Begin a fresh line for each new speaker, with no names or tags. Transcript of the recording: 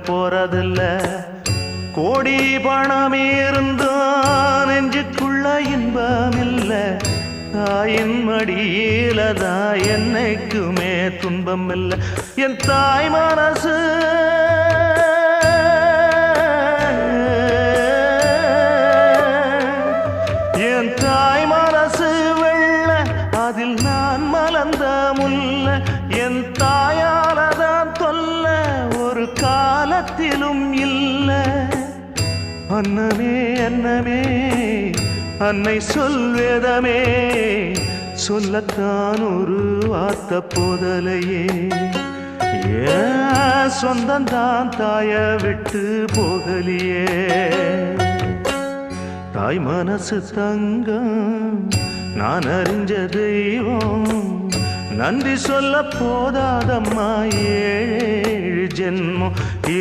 போறதில்ல. கோடி பணம் இருந்தான் நெஞ்சுக்குள்ள இன்பம் இல்ல. தாயின் மடியிலதான் என்னைக்குமே துன்பம் இல்ல. என் தாய் மனசு என் தாய் மனசு வெள்ள, அதில் நான் மலர்ந்த முல்ல. என் தாயாலதான் தொல்ல ஒரு காலத்திலும் இல்ல. அன்னமே அன்னமே அன்னை சொல்வேதமே, சொல்லத்தான் ஒரு வார்த்தை போதலையே. ஏன் சொந்தந்தான் தாய விட்டு போகலியே. தாய் மனசு தங்கம் நான் அறிஞ்ச தெய்வம், நன்றி சொல்ல போதாதம்மா ஏழு ஜென்மம்.